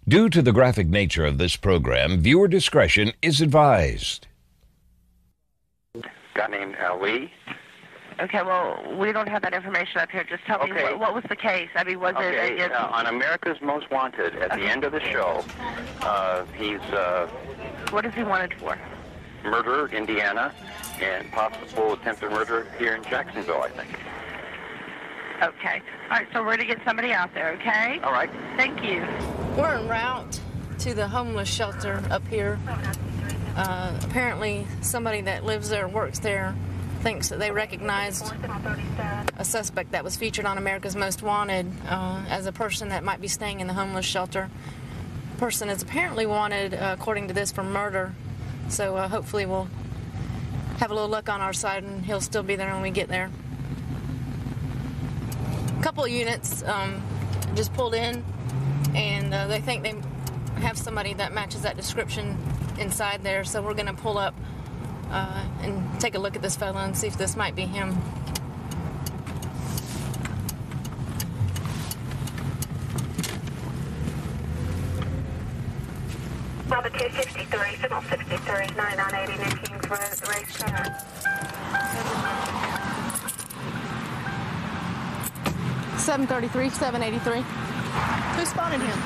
Due to the graphic nature of this program, viewer discretion is advised. Guy named Lee. Okay, well, we don't have that information up here. Just tell me what was the case. I mean, was it... on America's Most Wanted, at the end of the show, he's... what is he wanted for? Murder, Indiana, and possible attempted murder here in Jacksonville, I think. Okay. All right, so we're going to get somebody out there, okay? All right. Thank you. We're en route to the homeless shelter up here. Apparently, somebody that lives there, works there, thinks that they recognized a suspect that was featured on America's Most Wanted as a person that might be staying in the homeless shelter. The person is apparently wanted, according to this, for murder. So hopefully we'll have a little luck on our side and he'll still be there when we get there. A couple of units just pulled in, and they think they have somebody that matches that description inside there, so we're going to pull up and take a look at this fella and see if this might be him. Number 263, signal 63, 9980 New Kings Road, racetrack. 733, 783. Who spotted him?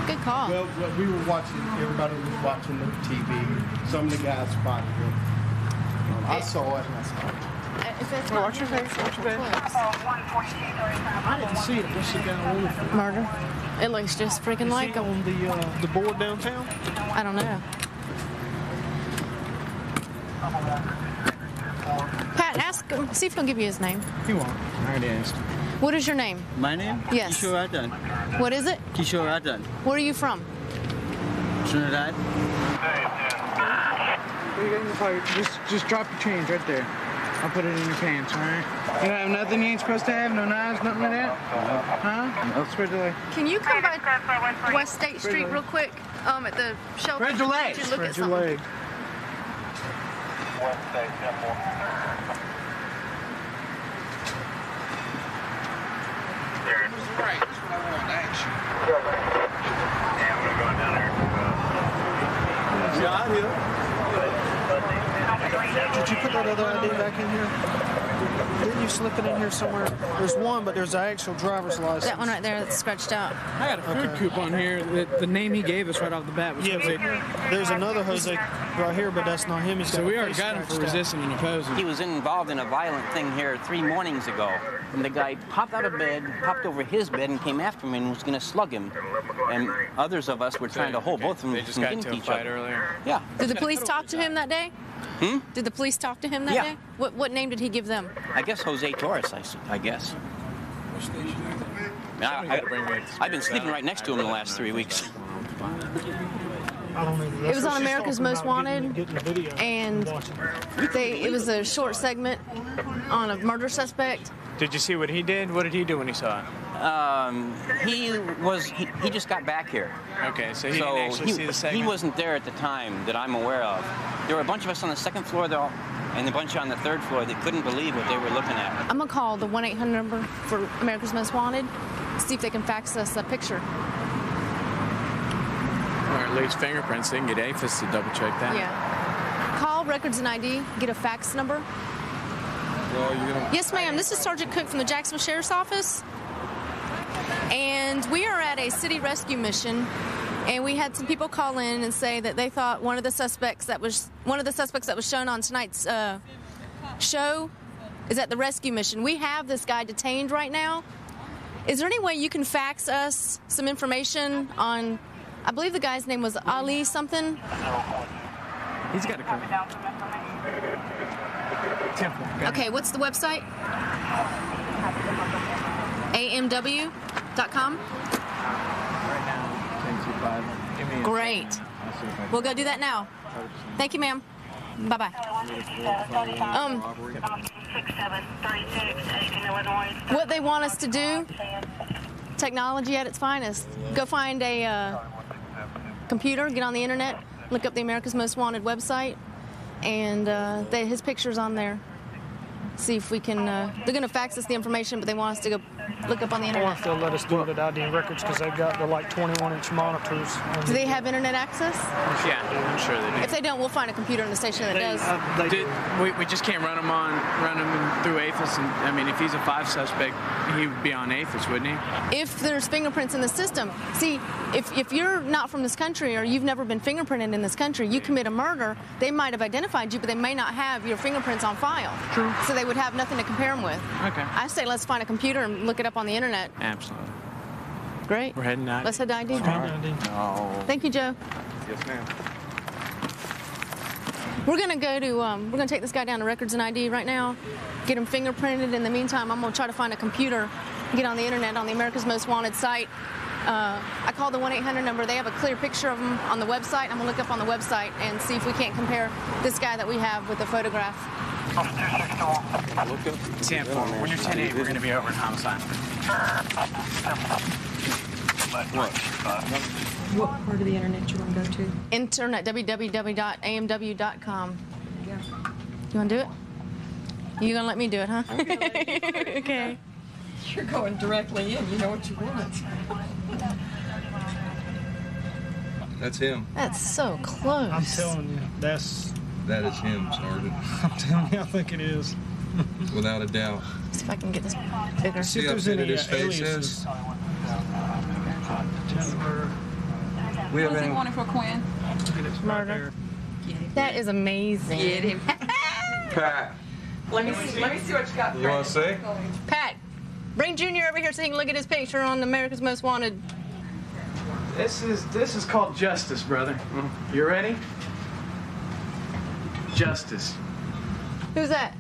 Good call. Well, we were watching, everybody was watching the TV. Some of the guys spotted him. I saw it and I saw it. Watch your face, watch your face. I didn't see it. What's it down on the roof? Murder. It looks just freaking like him. On the board downtown? I don't know. Pat, ask him, see if he'll give you his name. He won't. I already asked him. What is your name? My name? Yes. Kishore Adan. What is it? Kishore Adan. Where are you from? Trinidad. Just drop your change right there. I'll put it in your pants, all right? You don't have nothing you ain't supposed to have? No knives, nothing like that? Huh? No. Spread your leg. Can you come by West State Street real quick? At the shelter. Spread your legs. Spread your leg. West State Temple. Right, that's what I wanted to ask you. Yeah, I'm going down there. Yeah, Did you put that other ID back in here? Didn't you slip it in here somewhere? There's one, but there's an actual driver's license. That one right there that's scratched out. I got a food coupon here. The name he gave us right off the bat was Jose. There's another Jose right here, but that's not him. So we already got him for resisting and opposing. He was involved in a violent thing here 3 mornings ago. And the guy popped out of bed, popped over his bed, and came after him and was going to slug him. And others of us were trying to hold both of them They just from got getting into to a each fight other. earlier. Yeah. Did the police talk to him that day? Did the police talk to him that day? What name did he give them? I guess Jose Torres, I guess. I've been sleeping right next to him the last 3 weeks. It was on America's Most Wanted, and it was a short segment on a murder suspect. Did you see what he did? What did he do when he saw it? He just got back here. Okay, so he didn't actually see the segment? He wasn't there at the time that I'm aware of. There were a bunch of us on the second floor though, and a bunch on the third floor that couldn't believe what they were looking at. I'm gonna call the 1-800 number for America's Most Wanted, see if they can fax us a picture. Or at least fingerprints. They can get APHIS to double check that. Yeah. Call Records and ID, get a fax number. Well, Yes, ma'am. This is Sergeant Cook from the Jacksonville Sheriff's Office. And we are at a city rescue mission, and we had some people call in and say that they thought one of the suspects that was shown on tonight's show is at the rescue mission. We have this guy detained right now. Is there any way you can fax us some information on, I believe the guy's name was Ali something? He's got to come. Temple. Okay, what's the website? AMW.com? Right now, 1025. Great. We'll go do that now. Thank you, ma'am. Bye-bye. What they want us to do, technology at its finest. Go find a computer, get on the internet, look up the America's Most Wanted website, and his picture's on there. See if we can, they're going to fax us the information, but they want us to go look up on the Or internet? if they'll let us do it at ID Records, because they've got the like 21-inch monitors. Do they have internet access? Yeah, I'm sure they do. If they don't, we'll find a computer in the station that does. We just can't run him through APHIS. And I mean, if he's a 5 suspect, he would be on APHIS, wouldn't he? If there's fingerprints in the system, see, if you're not from this country or you've never been fingerprinted in this country, you commit a murder, they might have identified you, but they may not have your fingerprints on file. True. So they would have nothing to compare them with. Okay. I say let's find a computer and look it up on the internet. Absolutely. Great. We're heading out. Let's head to ID. No. Thank you, Joe. Yes, ma'am. We're gonna take this guy down to Records and ID right now, get him fingerprinted. In the meantime, I'm gonna try to find a computer, get on the internet on the America's Most Wanted site. I called the 1-800 number. They have a clear picture of him on the website. I'm gonna look up on the website and see if we can't compare this guy that we have with the photograph. Look up 10-4. When you're 10-8, we're going to be over at homicide. What part of the internet you want to go to? Internet, www.amw.com. You want to do it? You gonna let me do it, huh? Okay. You're going directly in. You know what you want. That's him. That's so close. I'm telling you, that is him, Sergeant. I'm telling you, I think it is. Without a doubt. See if I can get this bigger. See how fitted his face is? We have any wanted for Quinn? Murder. That is amazing. Get him. Pat. Let me see what you got. You want to see? Pat, bring Junior over here so he can look at his picture on America's Most Wanted. This is called Justice, brother. You ready? Justice. Who's that?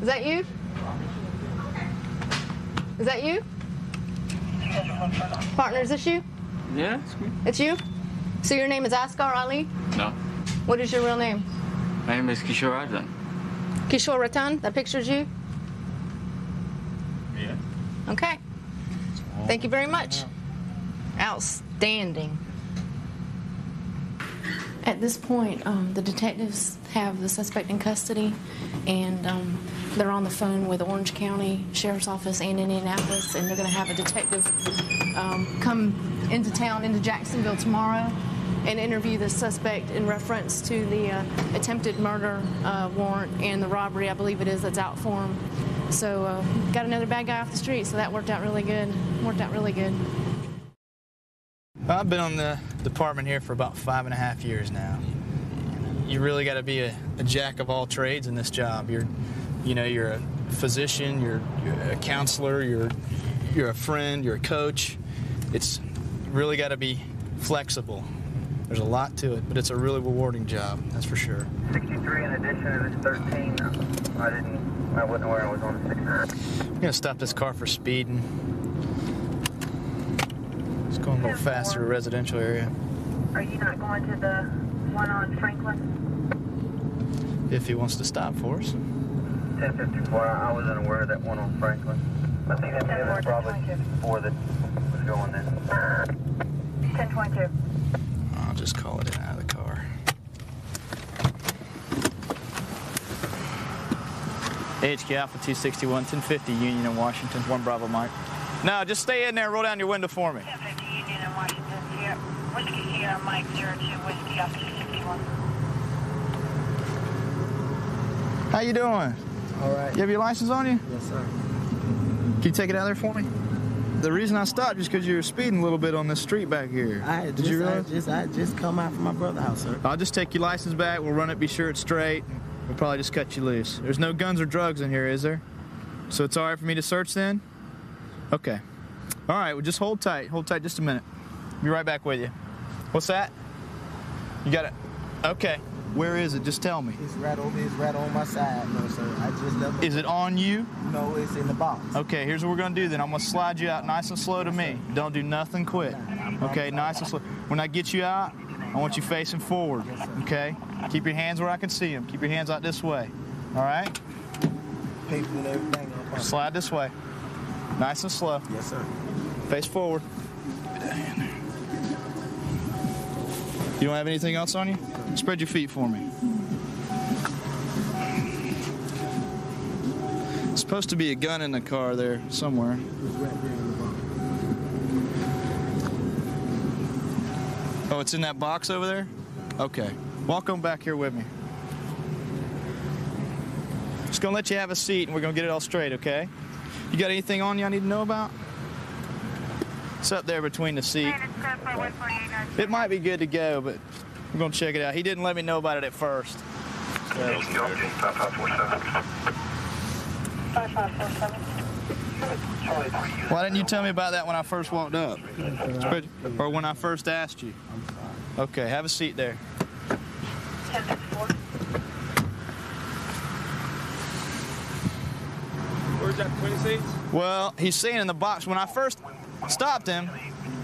Is that you? Is that you? Partner, is this you? Yeah, it's me. It's you? So your name is Asghar Ali? No. What is your real name? My name is Kishore Ratan. Kishore Ratan? That picture's you? Yeah. Okay. Thank you very much. Outstanding. At this point, the detectives have the suspect in custody, and they're on the phone with Orange County Sheriff's Office and Indianapolis, and they're going to have a detective come into town, into Jacksonville tomorrow, and interview the suspect in reference to the attempted murder warrant and the robbery, I believe it is, that's out for him. So got another bad guy off the street, so that worked out really good. I've been on the department here for about 5.5 years now. You really got to be a jack of all trades in this job. You're a physician, you're a counselor, you're a friend, you're a coach. It's really got to be flexible. There's a lot to it, but it's a really rewarding job, that's for sure. 63 in addition to this 13. I wasn't aware I was on the 69. I'm gonna stop this car for speeding. It's going a little faster to a residential area. Are you not going to the one on Franklin? If he wants to stop for us. 1054. I wasn't aware of that one on Franklin. I think that was probably 4 that was going there. 1022. I'll just call it in out of the car. HQ Alpha 261, 1050 Union in Washington, 1 Bravo Mike. No, just stay in there and roll down your window for me. 1050 Union in Washington. Here, Whiskey Sierra Mike 02, Whiskey Alpha 261. How you doing? All right. You have your license on you? Yes, sir. Can you take it out there for me? The reason I stopped is because you were speeding a little bit on this street back here. Did you realize? I just come out from my brother's house, sir. I'll just take your license back. We'll run it, be sure it's straight. We'll probably just cut you loose. There's no guns or drugs in here, is there? So it's all right for me to search then? Okay. All right, well, just hold tight. Hold tight just a minute. Be right back with you. What's that? You got it? Okay. Where is it? Just tell me. It's right on my side, no, sir. I just left it. Is it on you? No, it's in the box. Okay, here's what we're going to do then. I'm going to slide you out nice and slow to me. Don't do nothing quick. Okay, nice and slow. When I get you out, I want you facing forward, okay? Keep your hands where I can see them. Keep your hands out this way, all right? Paper and everything. Slide this way. Nice and slow. Yes, sir. Face forward. You don't have anything else on you? Spread your feet for me. Supposed to be a gun in the car there somewhere. Oh, it's in that box over there? Okay. Walk on back here with me. Just gonna let you have a seat and we're gonna get it all straight, okay? You got anything on you I need to know about? It's up there between the seat. It might be good to go, but we're gonna check it out. He didn't let me know about it at first. So. 5547. Why didn't you tell me about that when I first walked up? Or when I first asked you? Okay, have a seat there. 1054. Where's that 26? Well, he's saying in the box. When I first stopped him,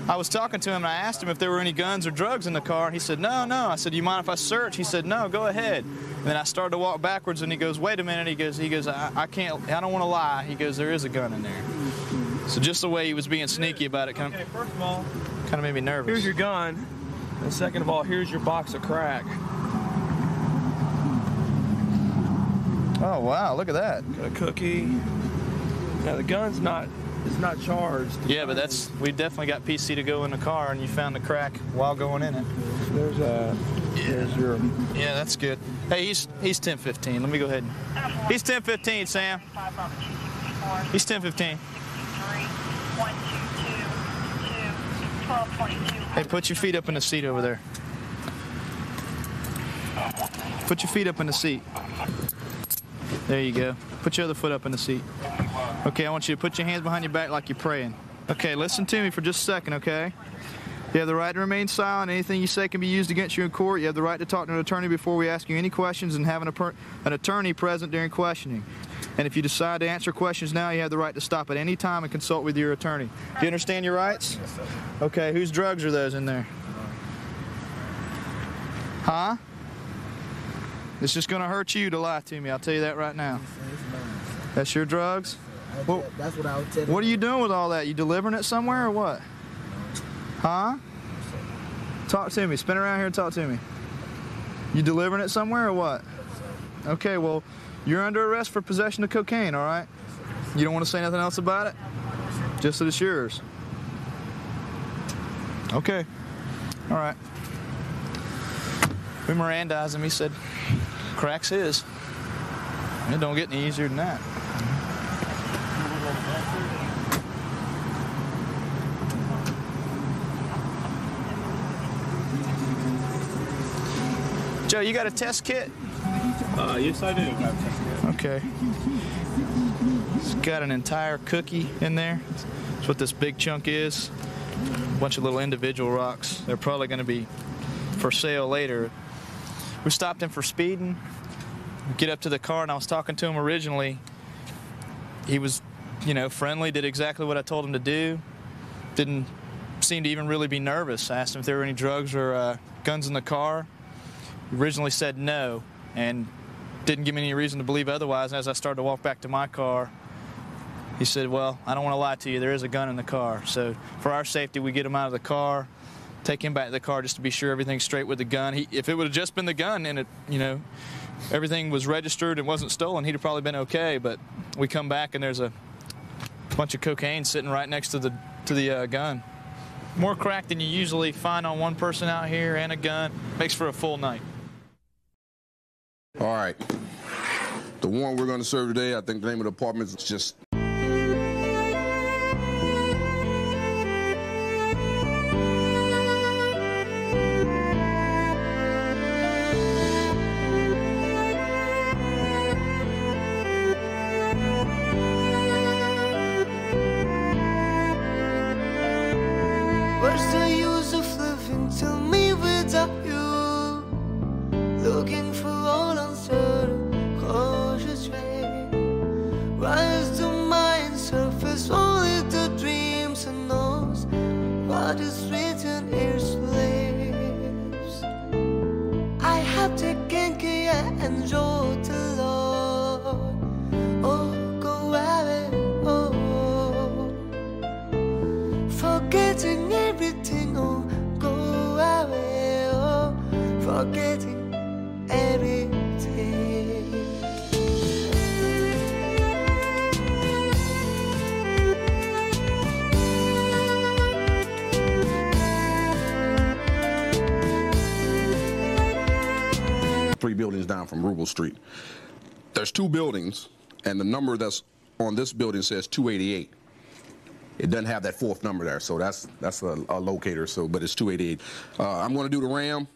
I was talking to him and I asked him if there were any guns or drugs in the car. He said, no, no. I said, do you mind if I search? He said, no, go ahead. And then I started to walk backwards and he goes, wait a minute. He goes, I don't want to lie. He goes, there is a gun in there. So just the way he was being sneaky about it kind of made me nervous. Here's your gun. And second of all, here's your box of crack. Oh, wow, look at that. Got a cookie. Now the gun's not charged. Yeah, but we definitely got PC to go in the car and you found the crack while going in it. There's your... Yeah, that's good. Hey, he's 1015. Let me go ahead. He's 1015, Sam. He's 1015. Hey, put your feet up in the seat over there. Put your feet up in the seat. There you go. Put your other foot up in the seat. Okay, I want you to put your hands behind your back like you're praying. Okay, listen to me for just a second, okay? You have the right to remain silent. Anything you say can be used against you in court. You have the right to talk to an attorney before we ask you any questions and have an attorney present during questioning. And if you decide to answer questions now, you have the right to stop at any time and consult with your attorney. Do you understand your rights? Yes, sir. Okay, whose drugs are those in there? Huh? It's just going to hurt you to lie to me. I'll tell you that right now. That's your drugs? Well, that's what I would tell you. What are you doing with all that? You delivering it somewhere or what? Huh? Talk to me. Spin around here and talk to me. You delivering it somewhere or what? Okay, well, you're under arrest for possession of cocaine, all right? You don't want to say nothing else about it? Just that it's yours. Okay. All right. We Mirandized him. He said, crack's his. It don't get any easier than that. Joe, you got a test kit? Yes, I do have a test kit. Okay. It's got an entire cookie in there. That's what this big chunk is. A bunch of little individual rocks. They're probably going to be for sale later. We stopped him for speeding. We get up to the car, and I was talking to him originally. He was, friendly, did exactly what I told him to do. Didn't seem to even really be nervous. I asked him if there were any drugs or guns in the car. He originally said no, and didn't give me any reason to believe otherwise. And as I started to walk back to my car, he said, well, I don't want to lie to you. There is a gun in the car. So for our safety, we get him out of the car, take him back to the car just to be sure everything's straight with the gun. If it would have just been the gun and it, everything was registered and wasn't stolen, he'd have probably been okay. But we come back and there's a bunch of cocaine sitting right next to the gun. More crack than you usually find on one person out here and a gun. Makes for a full night. All right. The warrant we're going to serve today, I think the name of the apartment is just... What's the use of living? Tell me without you. Looking for all answer, cautious way. Rise to mind, surface only the dreams and knows what is written here slaves. I have taken care and wrote the Lord. Oh, go away, oh, forgetting everything, oh, go away, oh, forgetting everything. 3 buildings down from Rubel Street. There's 2 buildings, and the number that's on this building says 288. It doesn't have that 4th number there, so that's a locator. So, but it's 288. I'm going to do the RAM.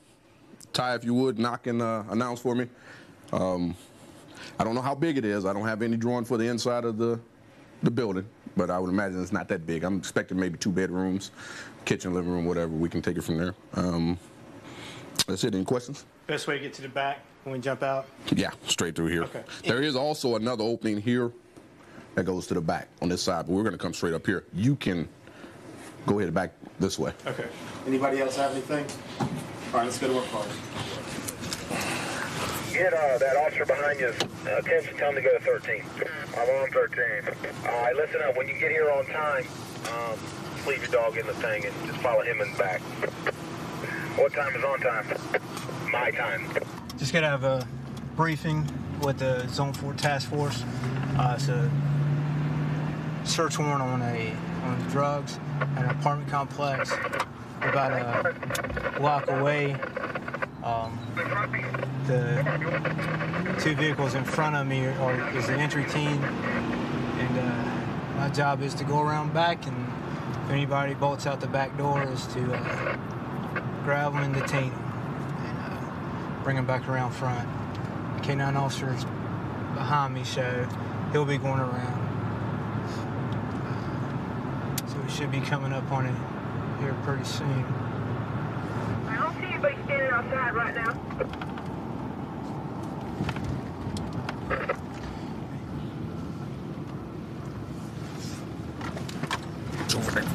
Ty, if you would, knock and announce for me. I don't know how big it is. I don't have any drawing for the inside of the building, but I would imagine it's not that big. I'm expecting maybe 2 bedrooms, kitchen, living room, whatever. We can take it from there. That's it. Any questions? Best way to get to the back when we jump out? Yeah, straight through here. Okay. There is also another opening here that goes to the back on this side, but we're going to come straight up here. You can go ahead and back this way. Okay. Anybody else have anything? All right, let's go to our car. Get that officer behind you. Attention, tell him to go to 13. I'm on 13. All right, listen up. When you get here on time, leave your dog in the thing and just follow him in the back. What time is on time? My time. Just got to have a briefing with the Zone 4 Task Force. It's a search warrant on drugs in an apartment complex about a block away. The 2 vehicles in front of me is the entry team, and my job is to go around back, and if anybody bolts out the back door is to grab them and detain them and bring them back around front. The K9 officer is behind me, so he'll be going around. So we should be coming up on it here pretty soon. I don't see anybody standing outside right now. It's over there.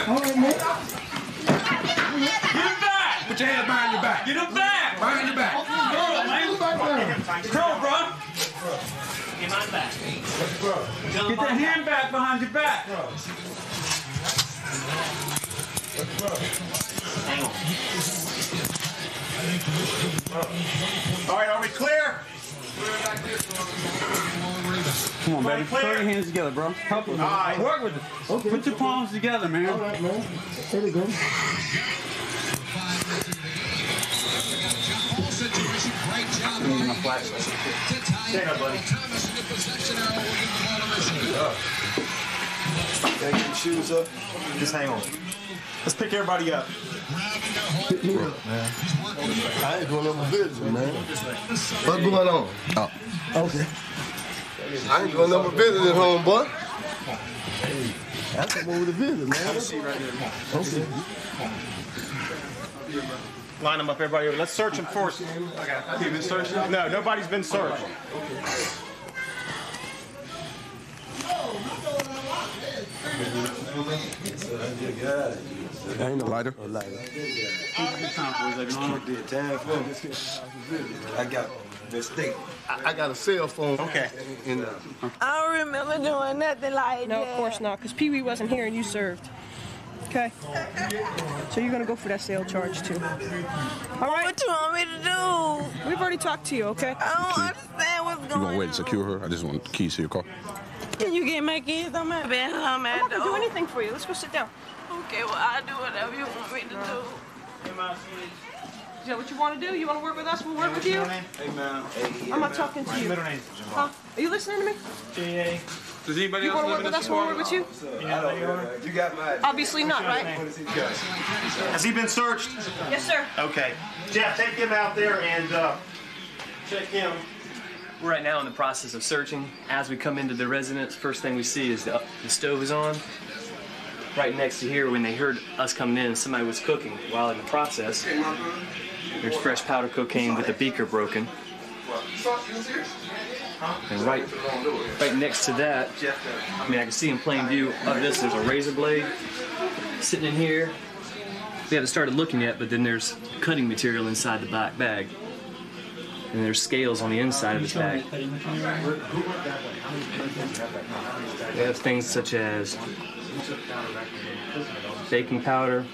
All right, man. Get him back! Put your hands behind your back. Get him back! Behind your back. Crow, bro. Get mine back. Get that hand back behind your back. Hang on. All right, are we clear? Come on, baby. Throw your hands together, bro. Help us. All right. Work with it. Okay. Put your palms together, man. All right, man. Here we go. My flashlight. Stand up, buddy. Gotta get your shoes up. Just hang on. Let's pick everybody up. Pick me up, man. I ain't doing no more business, man. What's going on? Oh. Okay. I ain't doing no more business at home, boy. That's come over to visit, man. Have a seat right here. Okay. Line them up, everybody. Let's search them first. Okay. Been searched? No, nobody's been searched. Ain't no lighter. I got this thing. I got a cell phone. Okay. I don't remember doing nothing like that. No, of course not, because Pee Wee wasn't here and you served. Okay? So you're going to go for that sale charge, too. All right? What you want me to do? We've already talked to you, okay? I don't understand what's going on. You gonna wait and secure her? I just want the keys to your car. Can you get my kids on my bed? I'm not going to do anything for you. Let's go sit down. Okay, well, I'll do whatever you want me to do. Is that what you want to do? You want to work with us? We'll work with you? Hey, man. I'm not talking to you. Middle name. Huh? Are you listening to me? J.A. Does anybody You else want to work live in with this us? We'll work with you? You got mine. Obviously not, right? Has he been searched? Yes, sir. Okay. Jeff, take him out there and check him. We're right now in the process of searching. As we come into the residence, first thing we see is the stove is on. Right next to here, when they heard us coming in, somebody was cooking. While in the process, there's fresh powder cocaine with the beaker broken. And right next to that, I mean, I can see in plain view of this, there's a razor blade sitting in here. We haven't started looking at, but then there's cutting material inside the black bag. And there's scales on the inside of this bag. They have things such as baking powder,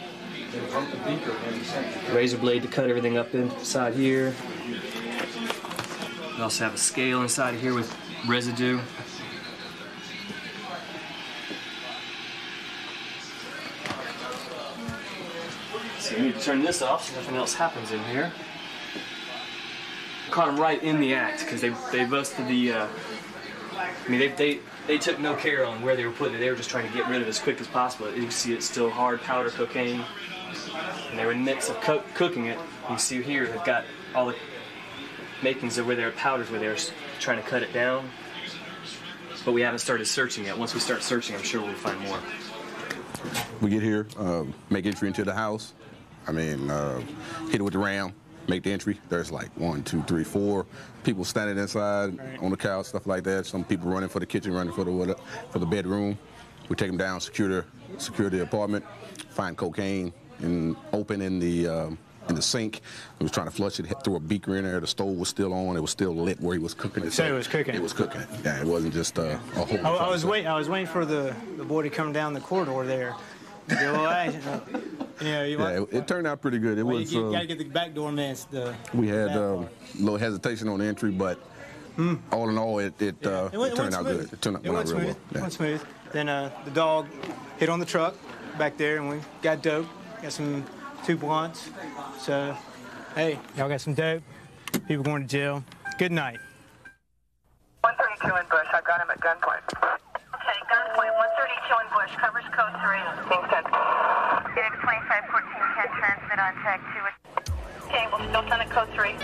razor blade to cut everything up inside here. We also have a scale inside of here with residue. So we need to turn this off so nothing else happens in here. Caught them right in the act because they busted the. I mean, they took no care on where they were putting it. They were just trying to get rid of it as quick as possible. You can see it's still hard powder cocaine, and they were in the midst of cooking it. You can see here they've got all the makings of where their powders, where they were trying to cut it down. But we haven't started searching yet. Once we start searching, I'm sure we'll find more. We get here, make entry into the house. I mean, hit it with the ram, make the entry. There's like 1, 2, 3, 4 people standing inside on the couch, stuff like that. Some people running for the kitchen, running for the bedroom. We take them down, secure the apartment, find cocaine open in the sink. He was trying to flush it, threw a beaker in there. The stove was still on. It was still lit where he was cooking it. So it was cooking? It was cooking. Yeah, it wasn't just a whole. I was waiting for the boy to come down the corridor there. It turned out pretty good. You got to get the back door man. We had a little hesitation on the entry, but all in all, it turned out good. It turned out real well. It went smooth. Then the dog hit on the truck back there, and we got dope. Got some 2 blunts. So, hey, y'all got some dope. People going to jail. Good night. 132 in Bush. I've got him at gunpoint. Okay, gunpoint 132 in Bush. Covers code 3. Being sent. Unit 2514 can transmit on tag 2. Okay, we'll still send it code 3.